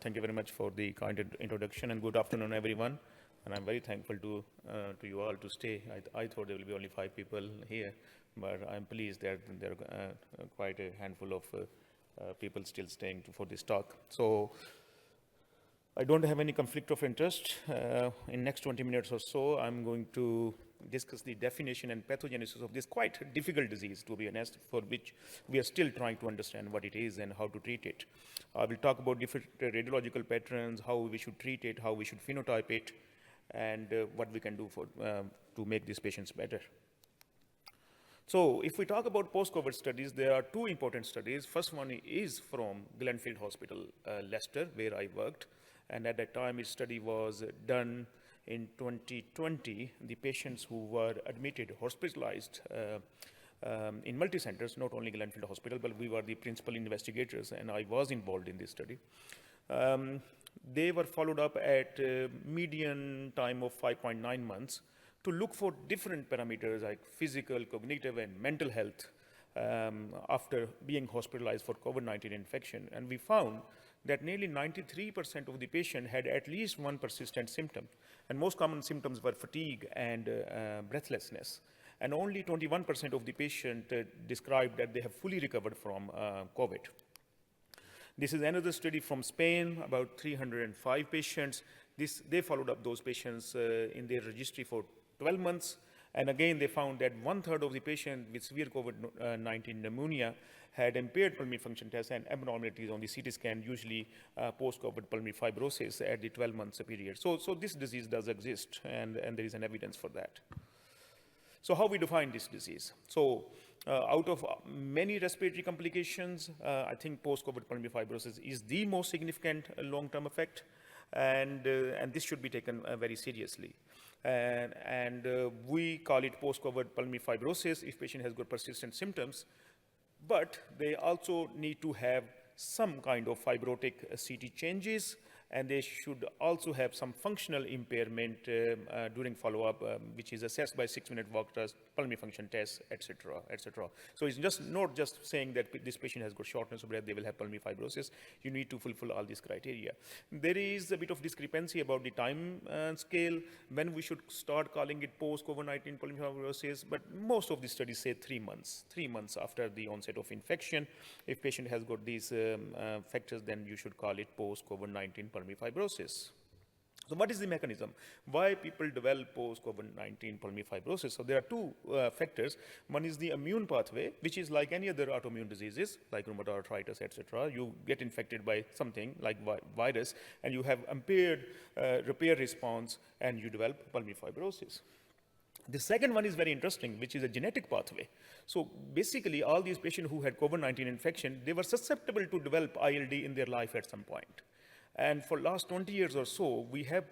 Thank you very much for the kind introduction, and good afternoon, everyone. And I'm very thankful to you all to stay. I thought there will be only 5 people here, but I'm pleased that there are quite a handful of people still staying for this talk. So I don't have any conflict of interest. In next 20 minutes or so, I'm going to discuss the definition and pathogenesis of this quite difficult disease, to be honest, for which we are still trying to understand what it is and how to treat it. I will talk about different radiological patterns, how we should treat it, how we should phenotype it, and what we can do to make these patients better. So if we talk about post-COVID studies, there are 2 important studies. First one is from Glenfield Hospital, Leicester, where I worked. And at that time, his study was done in 2020. The patients who were admitted, hospitalized in multi-centers, not only Glenfield Hospital, but we were the principal investigators, and I was involved in this study. They were followed up at median time of 5.9 months to look for different parameters like physical, cognitive, and mental health after being hospitalized for COVID-19 infection. And we found that nearly 93% of the patient had at least one persistent symptom. And most common symptoms were fatigue and breathlessness. And only 21% of the patient described that they have fully recovered from COVID. This is another study from Spain, about 305 patients. They followed up those patients in their registry for 12 months. And again, they found that 1/3 of the patients with severe COVID-19 pneumonia had impaired pulmonary function tests and abnormalities on the CT scan, usually post-COVID pulmonary fibrosis at the 12 months period. So this disease does exist, and there is an evidence for that. So how we define this disease? So out of many respiratory complications, I think post-COVID pulmonary fibrosis is the most significant long-term effect, and this should be taken very seriously. And we call it post-COVID pulmonary fibrosis if patient has got persistent symptoms, but they also need to have some kind of fibrotic CT changes, and they should also have some functional impairment during follow-up, which is assessed by 6-minute walk test, pulmonary function test, etc., etc. So it's just not just saying that this patient has got shortness of breath, they will have pulmonary fibrosis. You need to fulfill all these criteria. There is a bit of discrepancy about the time scale when we should start calling it post-COVID-19 pulmonary fibrosis, but most of the studies say 3 months. 3 months after the onset of infection. If patient has got these factors, then you should call it post-COVID-19 pulmonary fibrosis. So what is the mechanism? Why people develop post-COVID-19 pulmonary fibrosis? So there are 2 factors. One is the immune pathway, which is like any other autoimmune diseases, like rheumatoid arthritis, etc. You get infected by something like virus, and you have impaired repair response, and you develop pulmonary fibrosis. The second one is very interesting, which is a genetic pathway. So basically, all these patients who had COVID-19 infection, they were susceptible to develop ILD in their life at some point. And for last 20 years or so, we have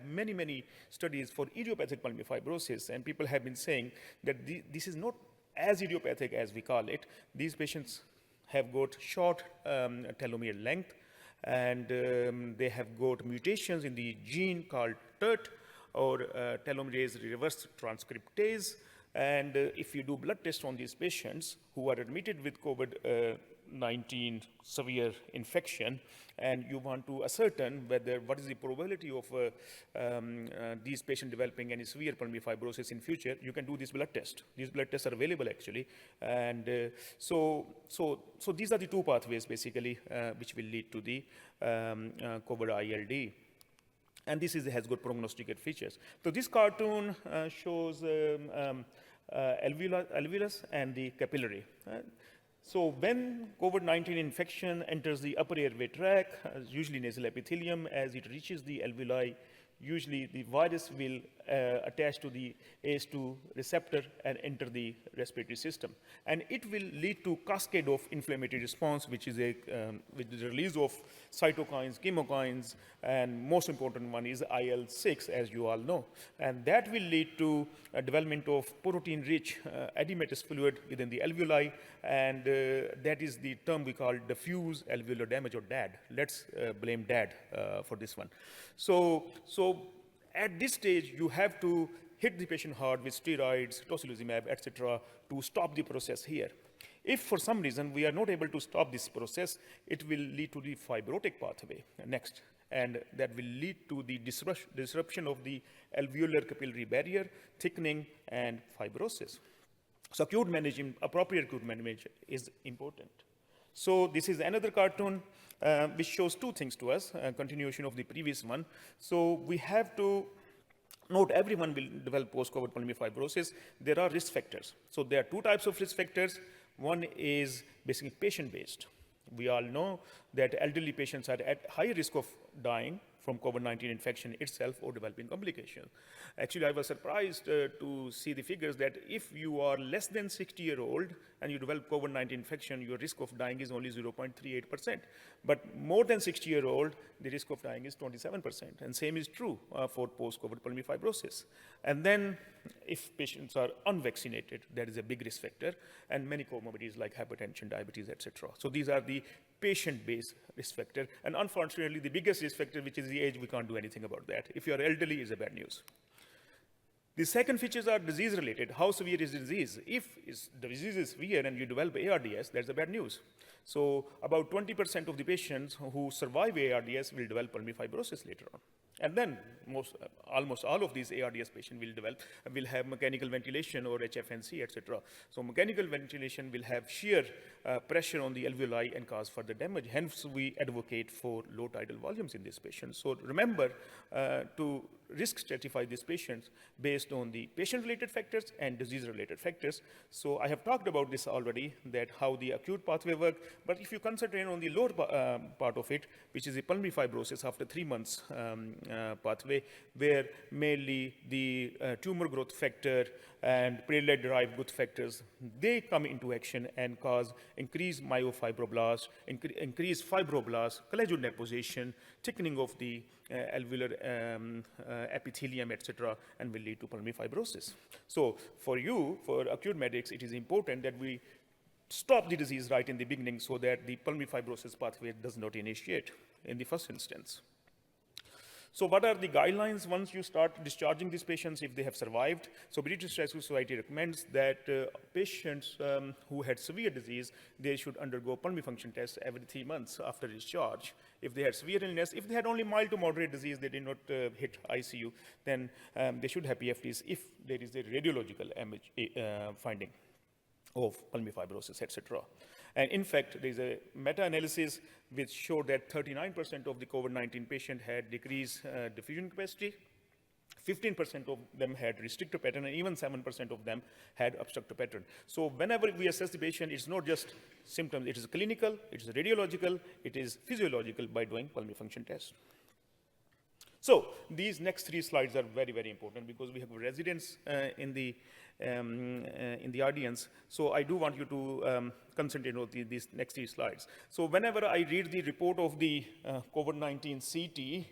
many studies for idiopathic pulmonary fibrosis, and people have been saying that this is not as idiopathic as we call it. These patients have got short telomere length, and they have got mutations in the gene called TERT, or telomerase reverse transcriptase. And if you do blood tests on these patients who are admitted with COVID-19 severe infection, and you want to ascertain what is the probability of these patients developing any severe pulmonary fibrosis in future, you can do this blood test. These blood tests are available actually, and so these are the 2 pathways basically which will lead to the COVID ILD. And this has got prognosticated features. So this cartoon shows alveolus and the capillary. So when COVID-19 infection enters the upper airway tract, usually nasal epithelium, as it reaches the alveoli, usually the virus will attach to the ACE2 receptor and enter the respiratory system. And it will lead to cascade of inflammatory response, which is with the release of cytokines, chemokines, and most important one is IL-6, as you all know. And that will lead to a development of protein-rich edematous fluid within the alveoli, and that is the term we call diffuse alveolar damage, or DAD. Let's blame DAD for this one. So at this stage, you have to hit the patient hard with steroids, tocilizumab, etc., to stop the process here. If for some reason we are not able to stop this process, it will lead to the fibrotic pathway next, and that will lead to the disruption of the alveolar capillary barrier, thickening, and fibrosis. So appropriate acute management is important. So this is another cartoon which shows two things to us, a continuation of the previous one. So we have to note everyone will develop post-COVID pulmonary fibrosis. There are risk factors. So there are two types of risk factors. One is basically patient-based. We all know that elderly patients are at high risk of dying from COVID-19 infection itself or developing complications. Actually, I was surprised to see the figures that if you are less than 60-year-old and you develop COVID-19 infection, your risk of dying is only 0.38%. But more than 60-year-old, the risk of dying is 27%. And same is true for post-COVID pulmonary fibrosis. And then if patients are unvaccinated, that is a big risk factor, and many comorbidities like hypertension, diabetes, etc. So these are the patient-based risk factor. And unfortunately, the biggest risk factor, which is the age, we can't do anything about that. If you are elderly, is a bad news. The second features are disease-related. How severe is the disease? If the disease is severe and you develop ARDS, that's the bad news. So about 20% of the patients who survive ARDS will develop pulmonary fibrosis later on. And then almost all of these ARDS patients will have mechanical ventilation or HFNC, etc. So mechanical ventilation will have shear pressure on the alveoli and cause further damage. Hence, we advocate for low tidal volumes in these patients. So remember to risk stratify these patients based on the patient-related factors and disease-related factors. So I have talked about this already, that how the acute pathway work, but if you concentrate on the lower part of it, which is the pulmonary fibrosis after 3 months pathway, where mainly the tumor growth factor and platelet-derived growth factors, they come into action and cause increased myofibroblast, increased fibroblasts, collagen deposition, thickening of the alveolar epithelium, etc., and will lead to pulmonary fibrosis. So for acute medics, it is important that we stop the disease right in the beginning so that the pulmonary fibrosis pathway does not initiate in the first instance. So what are the guidelines once you start discharging these patients if they have survived? So British Thoracic Society recommends that patients who had severe disease, they should undergo pulmonary function tests every 3 months after discharge. If they had severe illness, if they had only mild to moderate disease, they did not hit ICU, then they should have PFTs if there is a radiological finding of pulmonary fibrosis, etc. And in fact, there is a meta-analysis which showed that 39% of the COVID-19 patient had decreased diffusion capacity, 15% of them had restrictive pattern, and even 7% of them had obstructive pattern. So whenever we assess the patient, it's not just symptoms, it is clinical, it is radiological, it is physiological by doing pulmonary function test. So these next 3 slides are very, very important because we have residents in the audience. So I do want you to concentrate on these next 3 slides. So whenever I read the report of the COVID-19 CT,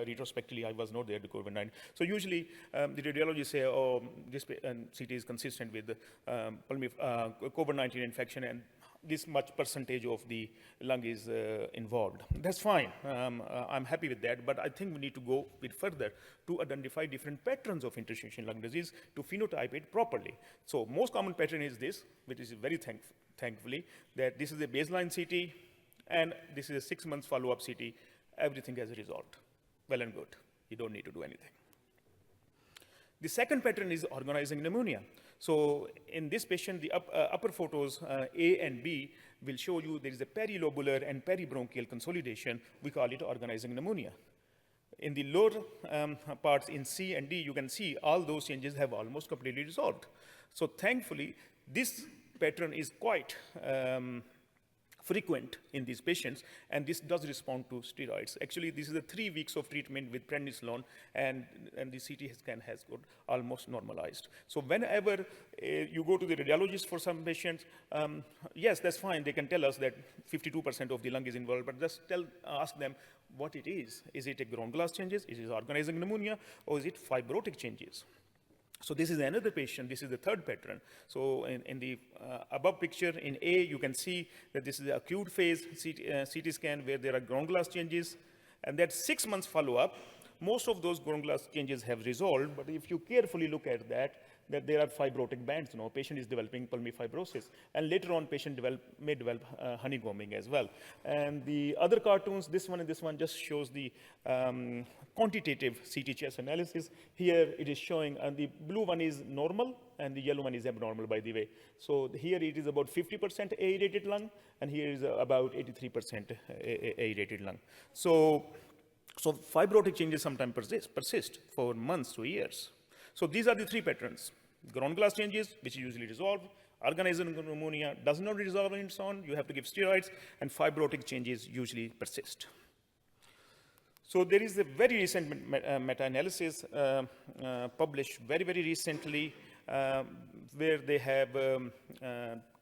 retrospectively, I was not there to COVID-19. So usually the radiologists say, oh, this CT is consistent with COVID-19 infection and this much percentage of the lung is involved. That's fine. I'm happy with that, but I think we need to go a bit further to identify different patterns of interstitial lung disease to phenotype it properly. So most common pattern is this, which is very thankfully, that this is a baseline CT and this is a 6 months follow-up CT. Everything has resolved. Well and good. You don't need to do anything. The second pattern is organizing pneumonia. So in this patient, the upper photos, A and B, will show you there is a perilobular and peribronchial consolidation. We call it organizing pneumonia. In the lower parts in C and D, you can see all those changes have almost completely resolved. So thankfully, this pattern is quite frequent in these patients, and this does respond to steroids. Actually, this is 3 weeks of treatment with prednisolone, and the CT scan has got almost normalized. So whenever you go to the radiologist for some patients, yes, that's fine. They can tell us that 52% of the lung is involved, but just ask them what it is. Is it a ground glass changes? Is it organizing pneumonia? Or is it fibrotic changes? So this is another patient. This is the third pattern. So in the above picture in A, you can see that this is the acute phase CT scan where there are ground glass changes. And that 6 months follow-up, most of those ground glass changes have resolved. But if you carefully look at that, that there are fibrotic bands. Patient is developing pulmonary fibrosis, and later on, patient may develop honeycombing as well. And the other cartoons, this one and this one, just shows the quantitative CT chest analysis. Here it is showing, and the blue one is normal, and the yellow one is abnormal, by the way. So here it is about 50% aerated lung, and here is about 83% aerated lung. So fibrotic changes sometimes persist for months to years. So these are the three patterns. Ground glass changes, which usually resolve. Organizing pneumonia does not resolve on its own. You have to give steroids, and fibrotic changes usually persist. So there is a very recent meta-analysis published very, very recently where they have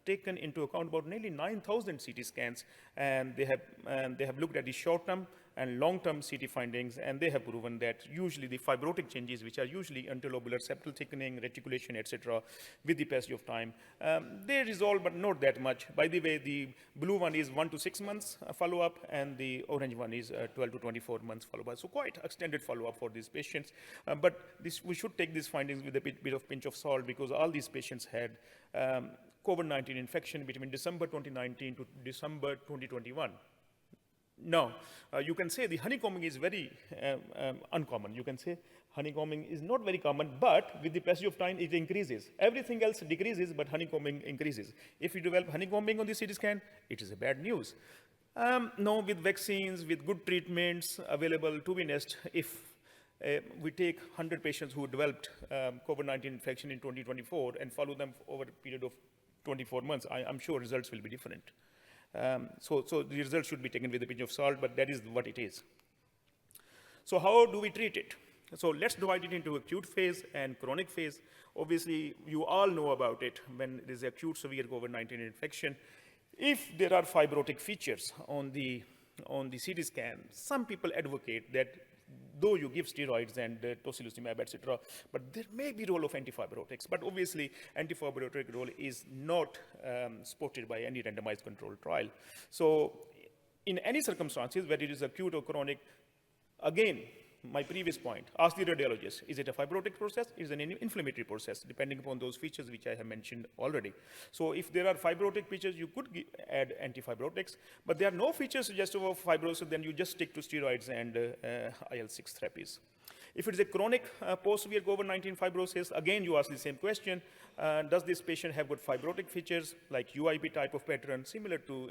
taken into account about nearly 9,000 CT scans, and they have looked at the short-term and long-term CT findings, and they have proven that usually the fibrotic changes, which are usually interlobular septal thickening, reticulation, etc., with the passage of time, they resolve, but not that much. By the way, the blue one is 1 to 6 months follow-up, and the orange one is 12 to 24 months follow-up. So quite extended follow-up for these patients. But we should take these findings with a bit of pinch of salt, because all these patients had COVID-19 infection between December 2019 to December 2021. Now, you can say the honeycombing is very uncommon. You can say honeycombing is not very common, but with the passage of time, it increases. Everything else decreases, but honeycombing increases. If you develop honeycombing on the CT scan, it is a bad news. Now, with vaccines, with good treatments available, to be honest, if we take 100 patients who developed COVID-19 infection in 2024 and follow them over a period of 24 months, I'm sure results will be different. So the results should be taken with a pinch of salt, but that is what it is. So how do we treat it? So let's divide it into acute phase and chronic phase. Obviously, you all know about it when there is acute severe COVID-19 infection. If there are fibrotic features on the CT scan, some people advocate that though you give steroids and tocilizumab, etc., but there may be role of antifibrotics. But obviously, antifibrotic role is not supported by any randomized controlled trial. So in any circumstances, whether it is acute or chronic, again, my previous point, ask the radiologist, is it a fibrotic process? Is it an inflammatory process, depending upon those features which I have mentioned already. So if there are fibrotic features, you could add antifibrotics, but there are no features suggestive of fibrosis, then you just stick to steroids and IL-6 therapies. If it is a chronic post-severe COVID-19 fibrosis, again, you ask the same question. Does this patient have good fibrotic features, like UIP type of pattern, similar to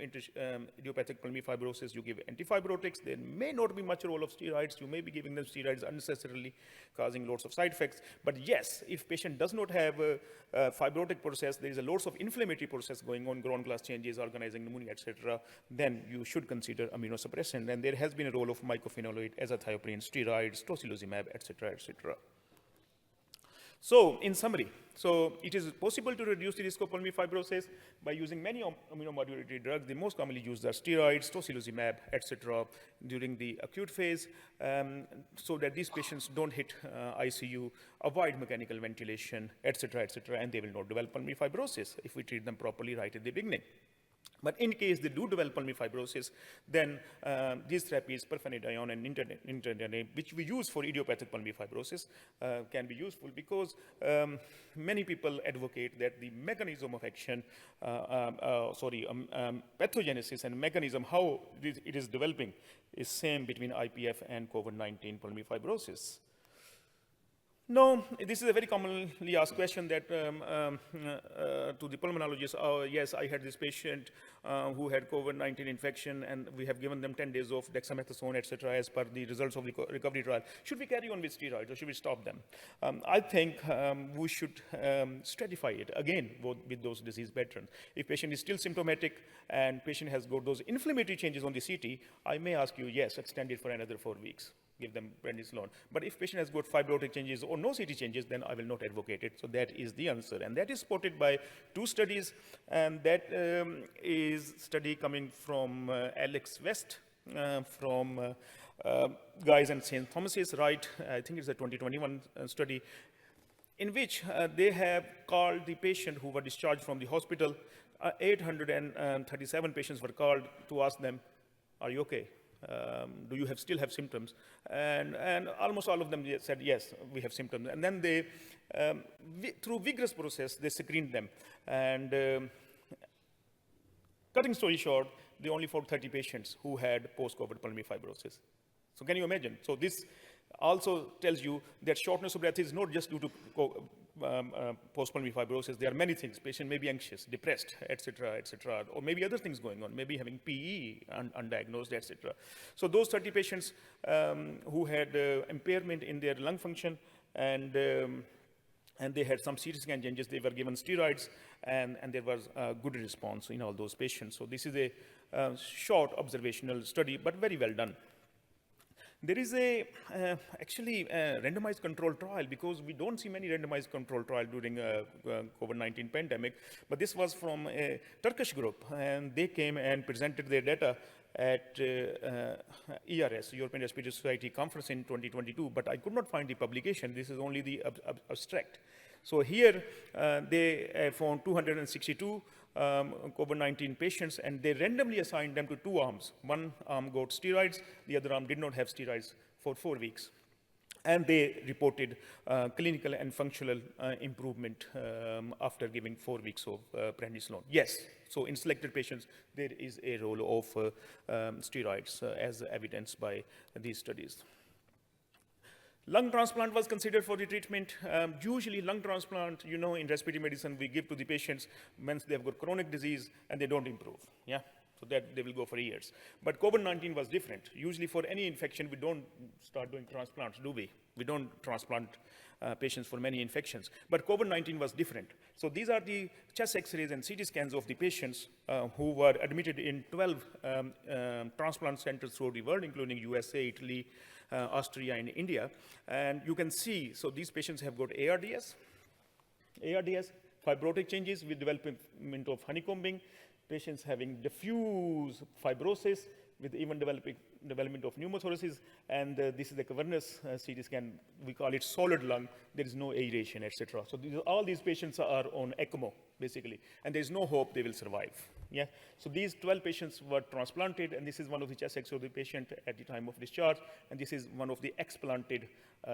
idiopathic pulmonary fibrosis? You give antifibrotics. There may not be much role of steroids. You may be giving them steroids unnecessarily, causing lots of side effects. But yes, if patient does not have a fibrotic process, there is a lots of inflammatory process going on, ground glass changes, organizing pneumonia, etc., then you should consider immunosuppression. And there has been a role of mycophenolate, azathioprine, steroids, tocilizumab, etc., etc. So, in summary, it is possible to reduce the risk of pulmonary fibrosis by using many immunomodulatory drugs. The most commonly used are steroids, tocilizumab, etc., during the acute phase, so that these patients don't hit ICU, avoid mechanical ventilation, etc., etc., and they will not develop pulmonary fibrosis if we treat them properly right at the beginning. But in case they do develop pulmonary fibrosis, then these therapies, pirfenidone and nintedanib, which we use for idiopathic pulmonary fibrosis, can be useful because many people advocate that the mechanism of action, pathogenesis and mechanism, how it is developing, is same between IPF and COVID-19 pulmonary fibrosis. No, this is a very commonly asked question that to the pulmonologist, oh, yes, I had this patient who had COVID-19 infection, and we have given them 10 days of dexamethasone, etc., as per the results of the recovery trial. Should we carry on with steroids, or should we stop them? I think we should stratify it, again, with those disease patterns. If patient is still symptomatic and patient has got those inflammatory changes on the CT, I may ask you, yes, extend it for another 4 weeks. Give them prednisolone. But if patient has got fibrotic changes or no CT changes, then I will not advocate it. So that is the answer. And that is supported by 2 studies. And that is study coming from Alex West, from Guy's and St. Thomas's, right? I think it's a 2021 study, in which they have called the patient who were discharged from the hospital. 837 patients were called to ask them, are you okay? Do you still have symptoms? And almost all of them said, yes, we have symptoms. And then they, through vigorous process, they screened them. And cutting story short, they only found 30 patients who had post-COVID pulmonary fibrosis. So can you imagine? So this also tells you that shortness of breath is not just due to post-pulmonary fibrosis. There are many things. Patient may be anxious, depressed, etc., or maybe other things going on, maybe having PE undiagnosed, etc. So those 30 patients who had impairment in their lung function and they had some CT scan changes, they were given steroids, and there was a good response in all those patients. So this is a short observational study, but very well done. There is actually a randomized control trial, because we don't see many randomized control trial during COVID-19 pandemic, but this was from a Turkish group, and they came and presented their data at ERS, European Respiratory Society conference in 2022, but I could not find the publication. This is only the abstract. So here they found 262 COVID-19 patients, and they randomly assigned them to two arms. One arm got steroids, the other arm did not have steroids for 4 weeks. And they reported clinical and functional improvement after giving 4 weeks of prednisolone. Yes, so in selected patients, there is a role of steroids as evidenced by these studies. Lung transplant was considered for the treatment. Usually lung transplant, you know, in respiratory medicine, we give to the patients once they've got chronic disease and they don't improve, yeah? So that they will go for years. But COVID-19 was different. Usually for any infection, we don't start doing transplants, do we? We don't transplant patients for many infections. But COVID-19 was different. So these are the chest x-rays and CT scans of the patients who were admitted in 12 transplant centers throughout the world, including USA, Italy, Austria, and India. And you can see, so these patients have got ARDS, fibrotic changes with development of honeycombing, patients having diffuse fibrosis with even development of pneumothoraces, and this is a cavernous CT scan. We call it solid lung. There is no aeration, etc. So all these patients are on ECMO, basically, and there is no hope they will survive. Yeah. So these 12 patients were transplanted, and this is one of the chest X of the patient at the time of discharge, and this is one of the explanted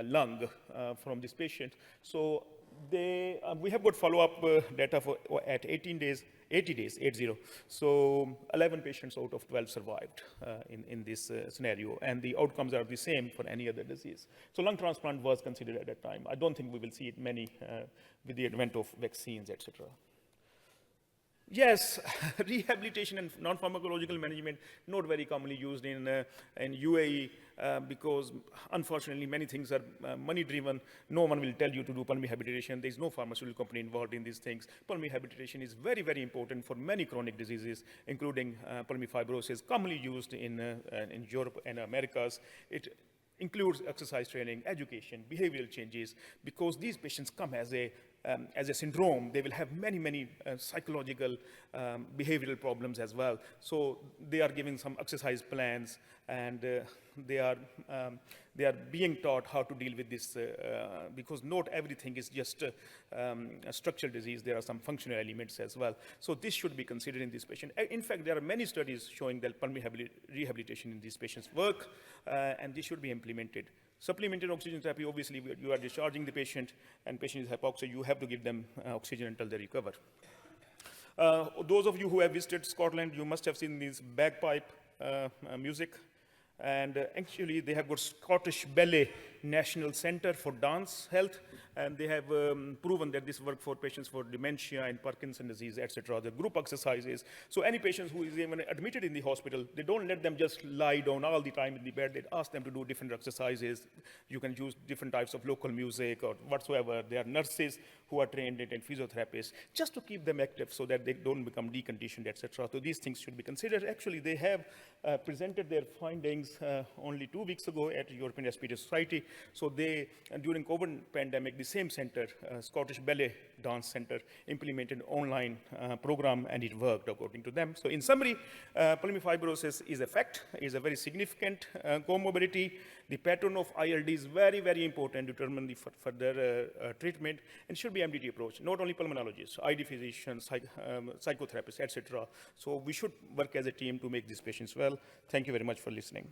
lung from this patient. So we have got follow-up data for at 80 days. So 11 patients out of 12 survived in this scenario, and the outcomes are the same for any other disease. So lung transplant was considered at that time. I don't think we will see it many with the advent of vaccines, etc. Yes, rehabilitation and non-pharmacological management, not very commonly used in UAE because unfortunately many things are money-driven. No one will tell you to do pulmonary rehabilitation. There's no pharmaceutical company involved in these things. Pulmonary rehabilitation is very, very important for many chronic diseases, including pulmonary fibrosis, commonly used in Europe and Americas. It includes exercise training, education, behavioral changes, because these patients come as a syndrome. They will have many, many psychological, behavioral problems as well. So they are given some exercise plans, and they are being taught how to deal with this because not everything is just a structural disease. There are some functional elements as well. So this should be considered in this patient. In fact, there are many studies showing that pulmonary rehabilitation in these patients work, and this should be implemented. Supplemented oxygen therapy, obviously, you are discharging the patient, and patient is hypoxic. You have to give them oxygen until they recover. Those of you who have visited Scotland, you must have seen this bagpipe music. And actually, they have got Scottish Ballet National Center for Dance Health, and they have proven that this works for patients for dementia and Parkinson's disease, etc. The group exercises. So any patient who is even admitted in the hospital, they don't let them just lie down all the time in the bed. They ask them to do different exercises. You can use different types of local music or whatsoever. There are nurses who are trained in physiotherapists just to keep them active so that they don't become deconditioned, etc. So these things should be considered. Actually, they have presented their findings only 2 weeks ago at European Respiratory Society, So they, during COVID pandemic, the same center, Scottish Ballet Dance Center, implemented online program, and it worked according to them. So in summary, pulmonary fibrosis is a fact, is a very significant comorbidity. The pattern of ILD is very, very important to determine the further treatment, and should be MDT approach, not only pulmonologists, ID physicians, psychotherapists, etc. So we should work as a team to make these patients well. Thank you very much for listening.